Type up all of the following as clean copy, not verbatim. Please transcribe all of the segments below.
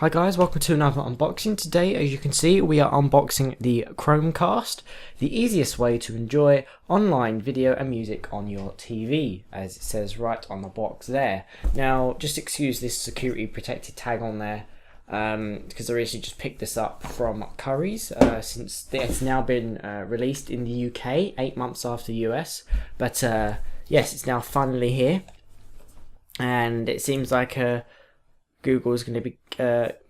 Hi guys, welcome to another unboxing. Today, as you can see, we are unboxing the Chromecast, the easiest way to enjoy online video and music on your TV, as it says right on the box there. Now, just excuse this security protected tag on there, because I recently just picked this up from Curry's, since it's now been released in the UK, 8 months after the US, but yes, it's now finally here, and it seems like Google is going to be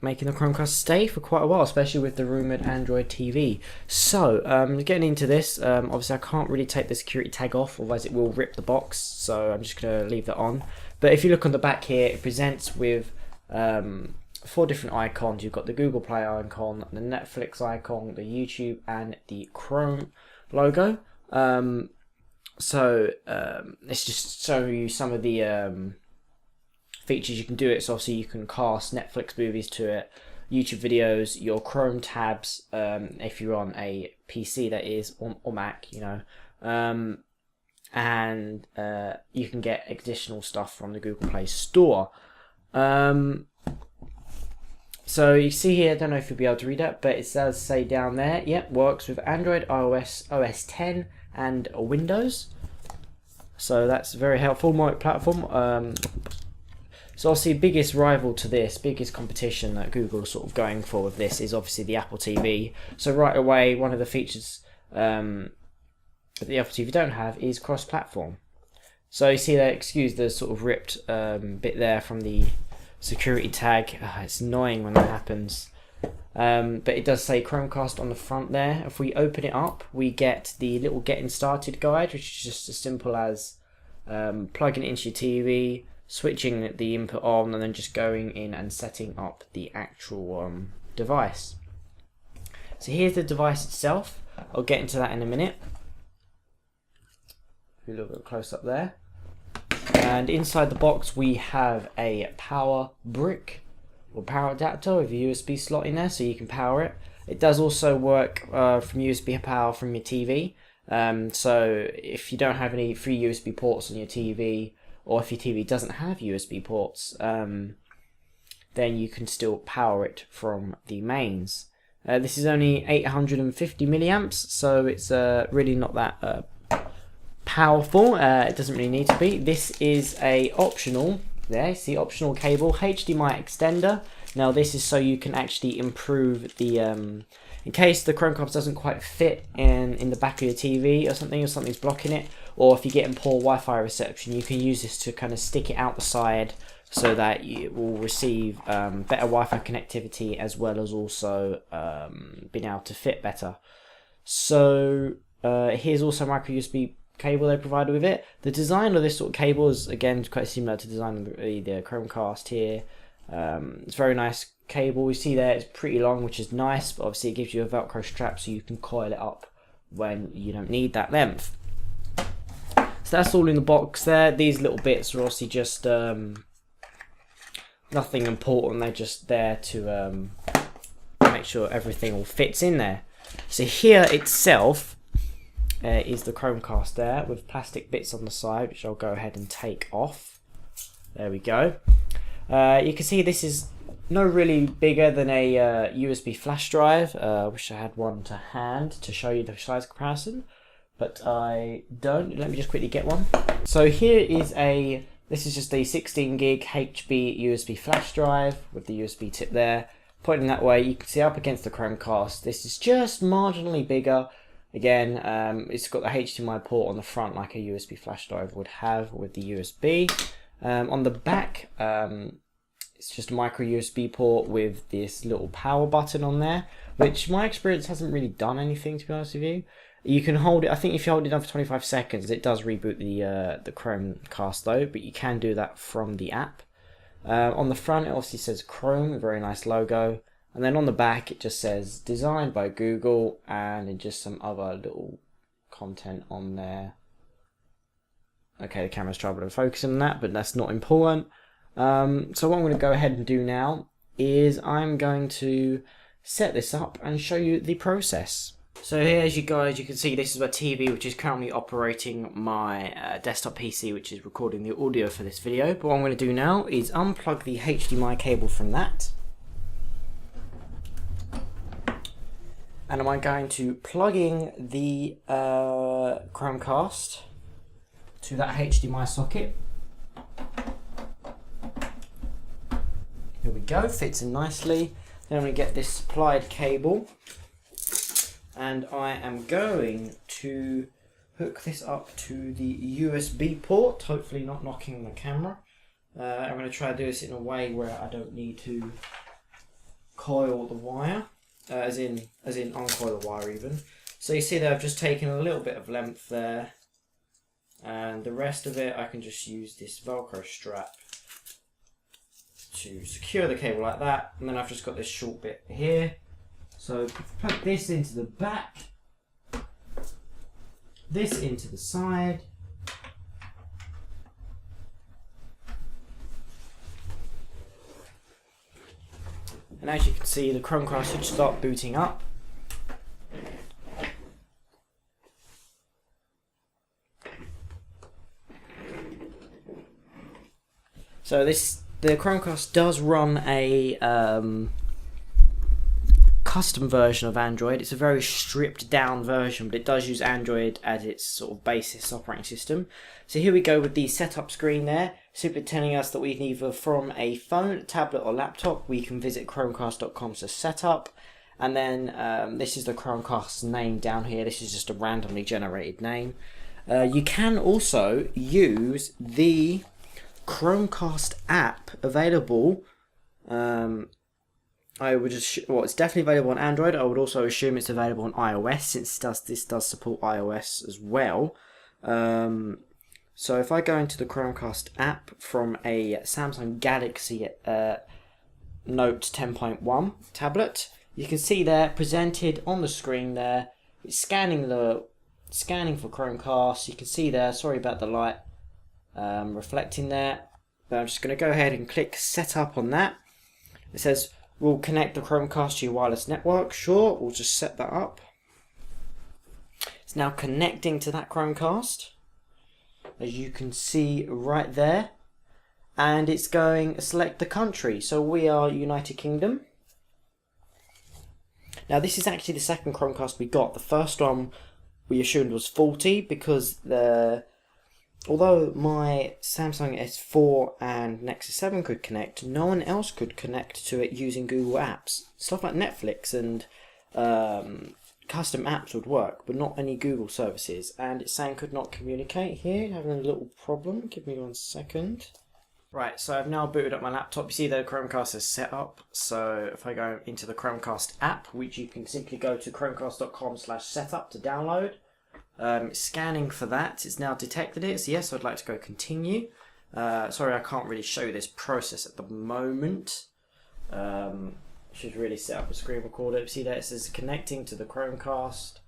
making the Chromecast stay for quite a while, especially with the rumoured Android TV. So, getting into this, obviously I can't really take the security tag off, otherwise it will rip the box, so I'm just going to leave that on. But if you look on the back here, it presents with 4 different icons. You've got the Google Play icon, the Netflix icon, the YouTube, and the Chrome logo. It's just showing you some of the features you can do it. So obviously you can cast Netflix movies to it, YouTube videos, your Chrome tabs, if you're on a PC that is, or Mac, you know, and you can get additional stuff from the Google Play Store. So you see here, I don't know if you'll be able to read it, but it does say down there, yep, works with Android, iOS, OS 10, and Windows. So that's very helpful, multi-platform. So obviously, biggest rival to this, biggest competition that Google is sort of going for with this is obviously the Apple TV. So right away, one of the features that the Apple TV don't have is cross-platform. So you see that, excuse the sort of ripped bit there from the security tag. It's annoying when that happens. But it does say Chromecast on the front there. If we open it up, we get the little getting started guide, which is just as simple as plugging it into your TV, switching the input on, and then just going in and setting up the actual device. So here's the device itself. I'll get into that in a minute. A little bit close up there. And inside the box we have a power brick or power adapter with a USB slot in there, so you can power it. It does also work from USB power from your TV. So if you don't have any free USB ports on your TV, or if your TV doesn't have USB ports, then you can still power it from the mains. This is only 850 milliamps, so it's really not that powerful. It doesn't really need to be. This is a optional, there, see, optional cable, HDMI extender. Now this is so you can actually improve the, in case the Chromecast doesn't quite fit in the back of your TV or something's blocking it, or if you're getting poor Wi-Fi reception, you can use this to kind of stick it out the side so that it will receive better Wi-Fi connectivity, as well as also being able to fit better. So here's also micro USB cable they provided with it. The design of this sort of cable is again quite similar to the design of the Chromecast here. It's a very nice cable. We see there it's pretty long, which is nice, but obviously it gives you a Velcro strap so you can coil it up when you don't need that length. So that's all in the box there. These little bits are obviously just nothing important. They're just there to make sure everything all fits in there. So here itself is the Chromecast there with plastic bits on the side, which I'll go ahead and take off. There we go. You can see this is no really bigger than a USB flash drive. I wish I had one to hand to show you the size comparison, but I don't. Let me just quickly get one. So here is this is just a 16 gig HB USB flash drive with the USB tip there. Pointing that way, you can see up against the Chromecast, this is just marginally bigger. Again, it's got the HDMI port on the front like a USB flash drive would have with the USB. On the back, it's just a micro USB port with this little power button on there, which my experience hasn't really done anything, to be honest with you. You can hold it, I think if you hold it down for 25 seconds, it does reboot the Chromecast though, but you can do that from the app. On the front, it obviously says Chrome, a very nice logo. And then on the back, it just says designed by Google, and just some other little content on there. Okay, the camera's trouble focusing on that, but that's not important. So what I'm going to go ahead and do now is I'm going to set this up and show you the process. So here, as you can see, this is my TV, which is currently operating my desktop PC, which is recording the audio for this video. But what I'm going to do now is unplug the HDMI cable from that. And I'm going to plug in the Chromecast to that HDMI socket. Here we go, fits in nicely. Then I'm going to get this supplied cable, and I am going to hook this up to the USB port, hopefully not knocking the camera. I'm going to try to do this in a way where I don't need to coil the wire, as in uncoil the wire even. So you see that I've just taken a little bit of length there, and the rest of it I can just use this Velcro strap to secure the cable like that, and then I've just got this short bit here. So plug this into the back, this into the side, and as you can see, the Chromecast should start booting up. So the Chromecast does run a custom version of Android. It's a very stripped down version, but it does use Android as its sort of basis operating system. So here we go with the setup screen there, simply telling us that we can either from a phone, tablet or laptop, we can visit chromecast.com/setup, and then this is the Chromecast name down here. This is just a randomly generated name. You can also use the Chromecast app available. I would it's definitely available on Android. I would also assume it's available on iOS, since this does support iOS as well. So if I go into the Chromecast app from a Samsung Galaxy Note 10.1 tablet, you can see there presented on the screen there. It's scanning for Chromecast. You can see there. Sorry about the light reflecting there, but I'm just going to go ahead and click setup on that. It says we'll connect the Chromecast to your wireless network. Sure, we'll just set that up. It's now connecting to that Chromecast, as you can see right there, and it's going select the country. So we are United Kingdom. Now this is actually the second Chromecast we got. The first one we assumed was faulty because although my Samsung S4 and Nexus 7 could connect, no one else could connect to it using Google Apps. Stuff like Netflix and custom apps would work, but not any Google services. And it's saying could not communicate here, having a little problem. Give me 1 second. Right, so I've now booted up my laptop. You see the Chromecast is set up. So if I go into the Chromecast app, which you can simply go to chromecast.com/setup to download. It's scanning for that. It's now detected it. So yes, I'd like to go continue. Sorry, I can't really show you this process at the moment. Should really set up a screen recorder. See there, it says connecting to the Chromecast.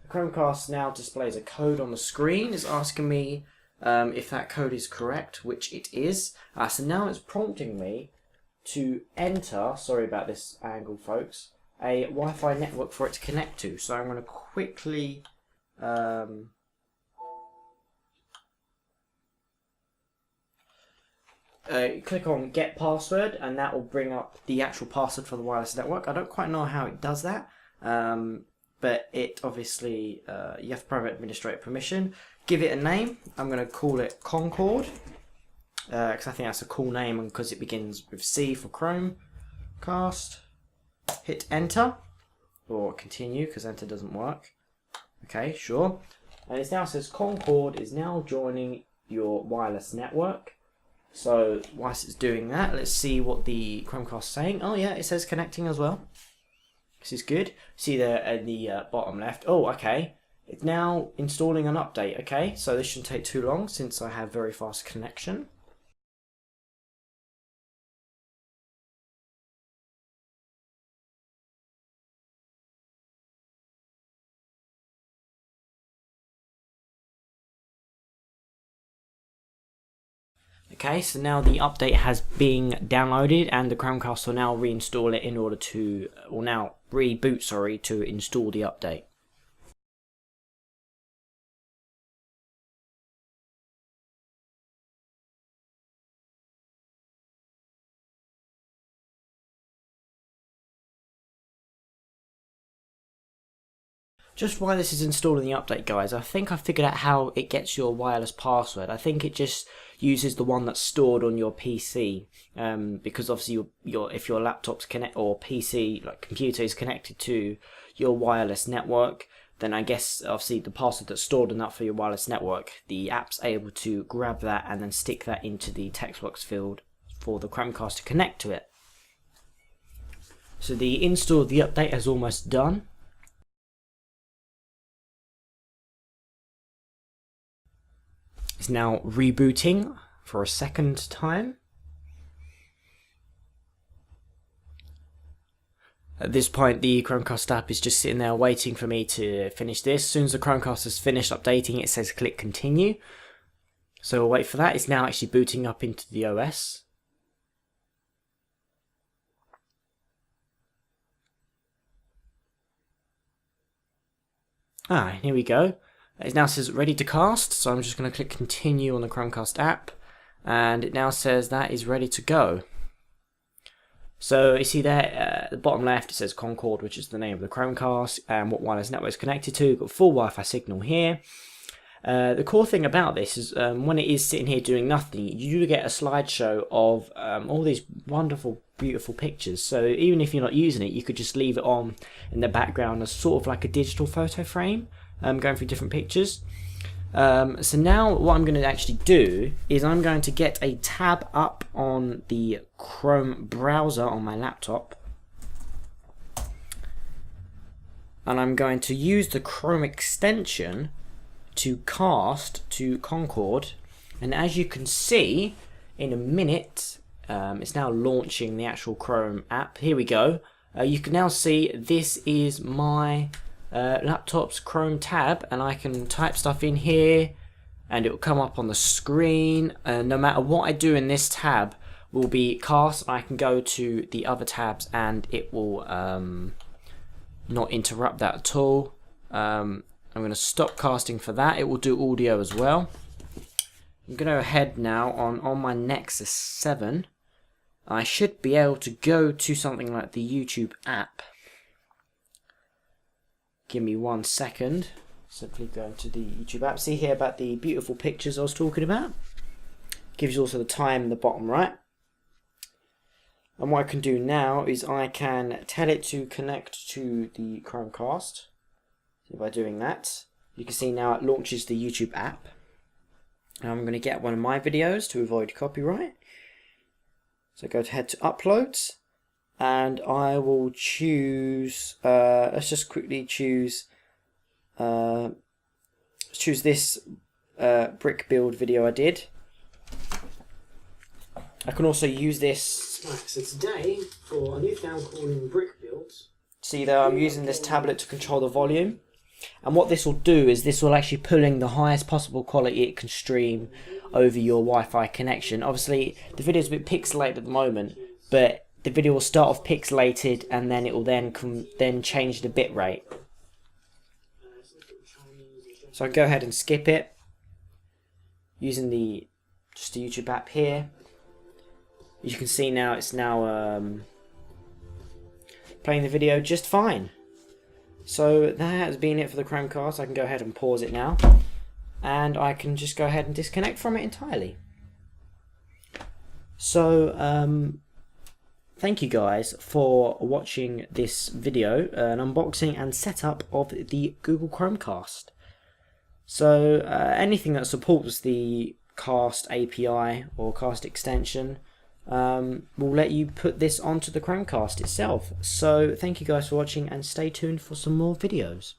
The Chromecast now displays a code on the screen. It's asking me if that code is correct, which it is. So now it's prompting me to enter, sorry about this angle folks, a Wi-Fi network for it to connect to. So I'm going to quickly click on get password, and that will bring up the actual password for the wireless network. I don't quite know how it does that, but it obviously you have to provide administrator permission. Give it a name. I'm going to call it Concord because I think that's a cool name, and because it begins with C for Chromecast. Hit enter or continue because enter doesn't work. Okay, sure. And it now says Concord is now joining your wireless network. So whilst it's doing that, let's see what the Chromecast is saying. Oh yeah, it says connecting as well. This is good. See there in the bottom left. Oh, okay. It's now installing an update. Okay, so this shouldn't take too long since I have very fast connection. Okay, so now the update has been downloaded, and the Chromecast will now reinstall it in order to, or now reboot, sorry, to install the update. Just while this is installed in the update, guys, I think I figured out how it gets your wireless password. I think it just uses the one that's stored on your PC, because obviously if your laptop's connect or PC like computer is connected to your wireless network, then I guess obviously the password that's stored in that for your wireless network, the app's able to grab that and then stick that into the text box field for the Chromecast to connect to it. So the install of the update is almost done. It's now rebooting for a second time. At this point, the Chromecast app is just sitting there waiting for me to finish this. As soon as the Chromecast has finished updating, it says click continue. So we'll wait for that. It's now actually booting up into the OS. Here we go. It now says ready to cast, so I'm just going to click continue on the Chromecast app, and it now says that is ready to go. So you see there at the bottom left it says Concord, which is the name of the Chromecast and what wireless network it's connected to. We've got full Wi-Fi signal here. The cool thing about this is when it is sitting here doing nothing, you do get a slideshow of all these wonderful, beautiful pictures. So even if you're not using it, you could just leave it on in the background as sort of like a digital photo frame, going through different pictures. So now what I'm going to actually do is I'm going to get a tab up on the Chrome browser on my laptop, and I'm going to use the Chrome extension to cast to Concord, and as you can see in a minute, it's now launching the actual Chrome app. Here we go. You can now see this is my laptop's Chrome tab, and I can type stuff in here and it will come up on the screen. No matter what I do in this tab will be cast. I can go to the other tabs and it will not interrupt that at all. I'm going to stop casting for that. It will do audio as well. I'm going to go ahead now on my Nexus 7. I should be able to go to something like the YouTube app. Give me 1 second. Simply go to the YouTube app. See here about the beautiful pictures I was talking about. Gives you also the time in the bottom right. And what I can do now is I can tell it to connect to the Chromecast. So by doing that, you can see now it launches the YouTube app. And I'm going to get one of my videos to avoid copyright. So go ahead to uploads. And I will choose, let's just quickly choose this brick build video I did. I can also use this. Right, so today, for a new thing I'm calling brick builds. See there, I'm using this tablet to control the volume. And what this will do is this will actually pulling the highest possible quality it can stream over your Wi-Fi connection. Obviously, the video is a bit pixelated at the moment, but the video will start off pixelated and then it will then change the bit rate. So I go ahead and skip it using just the YouTube app here. As you can see now, it's now playing the video just fine. So that has been it for the Chromecast. I can go ahead and pause it now, and I can just go ahead and disconnect from it entirely. So thank you guys for watching this video, an unboxing and setup of the Google Chromecast. So anything that supports the Cast API or Cast extension will let you put this onto the Chromecast itself. So thank you guys for watching, and stay tuned for some more videos.